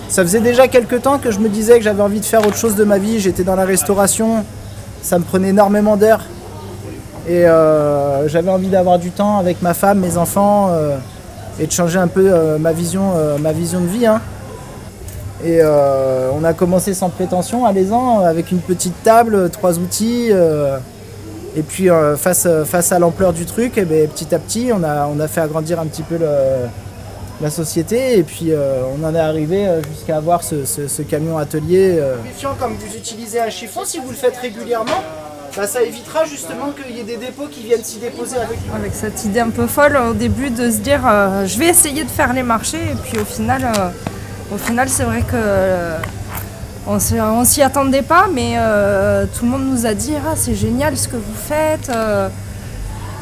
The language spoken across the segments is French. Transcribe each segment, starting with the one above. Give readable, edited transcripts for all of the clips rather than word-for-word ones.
Ça faisait déjà quelques temps que je me disais que j'avais envie de faire autre chose de ma vie. J'étais dans la restauration, ça me prenait énormément d'heures. Et j'avais envie d'avoir du temps avec ma femme, mes enfants, et de changer un peu ma vision de vie. Hein. Et on a commencé sans prétention, allez-en, avec une petite table, 3 outils. Et puis face à l'ampleur du truc, et bien, petit à petit, on a fait agrandir un petit peu la société. Et puis on en est arrivé jusqu'à avoir ce camion atelier. Comme vous utilisez un chiffon, si vous le faites régulièrement, bah, ça évitera justement qu'il y ait des dépôts qui viennent s'y déposer avec lui. Avec cette idée un peu folle au début de se dire je vais essayer de faire les marchés, et puis au final c'est vrai que on s'y attendait pas, mais tout le monde nous a dit c'est génial ce que vous faites,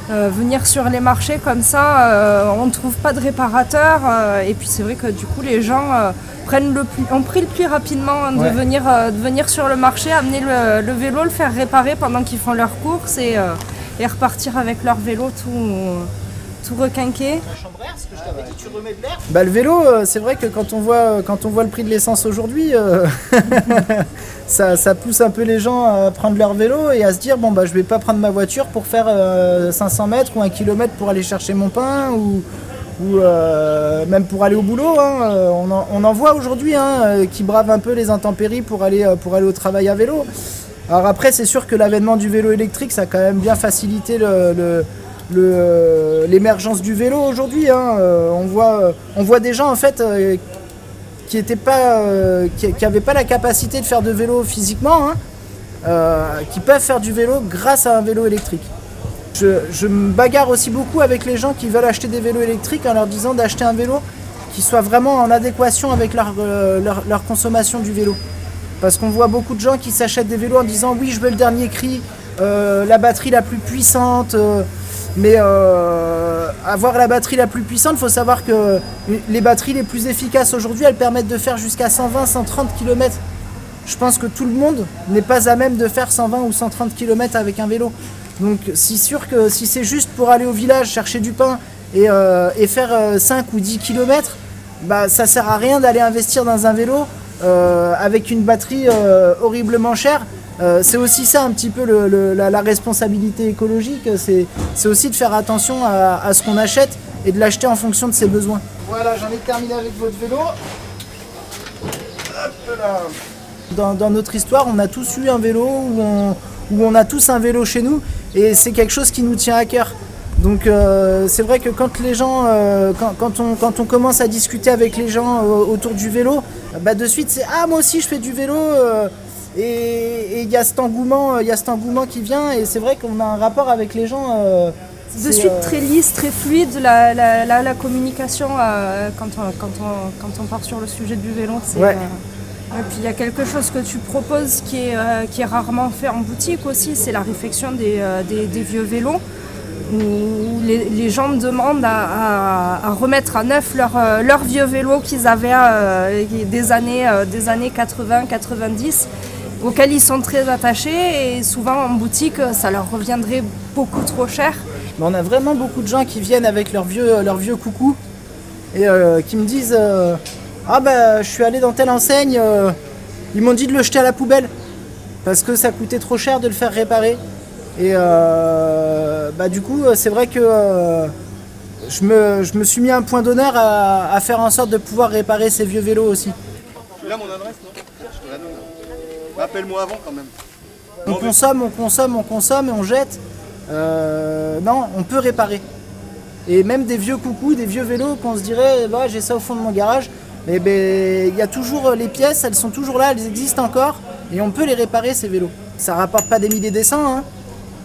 venir sur les marchés comme ça, on ne trouve pas de réparateurs, et puis c'est vrai que du coup les gens ont pris le pli rapidement de venir sur le marché, amener le vélo, le faire réparer pendant qu'ils font leurs courses et repartir avec leur vélo tout requinqué. La chambre à air, ce que je t'avais dit, tu remets de l'air. Bah, le vélo, c'est vrai que quand on voit le prix de l'essence aujourd'hui, ça pousse un peu les gens à prendre leur vélo et à se dire bon bah je vais pas prendre ma voiture pour faire 500 mètres ou 1 kilomètre pour aller chercher mon pain ou même pour aller au boulot. Hein. On en voit aujourd'hui qui bravent un peu les intempéries pour aller au travail à vélo. Alors après c'est sûr que l'avènement du vélo électrique ça a quand même bien facilité l'émergence du vélo aujourd'hui. Hein. On voit des gens en fait qui n'avaient pas la capacité de faire de vélo physiquement, qui peuvent faire du vélo grâce à un vélo électrique. Je me bagarre aussi beaucoup avec les gens qui veulent acheter des vélos électriques en leur disant d'acheter un vélo qui soit vraiment en adéquation avec leur consommation du vélo. Parce qu'on voit beaucoup de gens qui s'achètent des vélos en disant oui je veux le dernier cri, la batterie la plus puissante, mais avoir la batterie la plus puissante, il faut savoir que les batteries les plus efficaces aujourd'hui elles permettent de faire jusqu'à 120-130 km. Je pense que tout le monde n'est pas à même de faire 120 ou 130 km avec un vélo. Donc c'est sûr que si c'est juste pour aller au village chercher du pain et faire 5 ou 10 km, bah, ça sert à rien d'aller investir dans un vélo avec une batterie horriblement chère. C'est aussi ça un petit peu la responsabilité écologique, c'est aussi de faire attention à ce qu'on achète et de l'acheter en fonction de ses besoins. Voilà, j'en ai terminé avec votre vélo. Hop là. Dans notre histoire, on a tous eu un vélo où on a tous un vélo chez nous et c'est quelque chose qui nous tient à cœur. Donc c'est vrai que quand les gens, quand on commence à discuter avec les gens autour du vélo, bah de suite c'est moi aussi je fais du vélo et il y a cet engouement qui vient et c'est vrai qu'on a un rapport avec les gens. De suite très lisse, très fluide la communication quand on part sur le sujet du vélo. Ouais. Et puis il y a quelque chose que tu proposes qui est rarement fait en boutique aussi, c'est la réfection des vieux vélos, où les gens demandent à remettre à neuf leur vieux vélo qu'ils avaient des années 80-90, auxquels ils sont très attachés, et souvent en boutique ça leur reviendrait beaucoup trop cher. Mais on a vraiment beaucoup de gens qui viennent avec leur vieux coucou et qui me disent je suis allé dans telle enseigne, ils m'ont dit de le jeter à la poubelle parce que ça coûtait trop cher de le faire réparer. Et du coup c'est vrai que je me suis mis un point d'honneur à faire en sorte de pouvoir réparer ces vieux vélos aussi. Là mon adresse, non? Appelle-moi avant quand même. On consomme et on jette. Non, on peut réparer. Et même des vieux coucous, des vieux vélos qu'on se dirait j'ai ça au fond de mon garage. Mais il y a toujours les pièces, elles sont toujours là, elles existent encore et on peut les réparer ces vélos. Ça rapporte pas des milliers des cents, hein,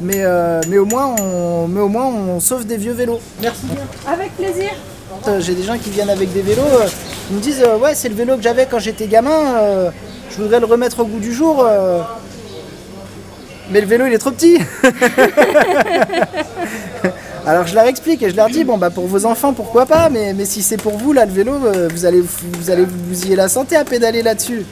mais au moins on sauve des vieux vélos. Merci bien. Avec plaisir. J'ai des gens qui viennent avec des vélos, ils me disent ouais c'est le vélo que j'avais quand j'étais gamin, je voudrais le remettre au goût du jour, mais le vélo il est trop petit. Alors je leur explique et je leur dis pour vos enfants pourquoi pas, mais si c'est pour vous là le vélo, vous allez vous bousiller la santé à pédaler là-dessus.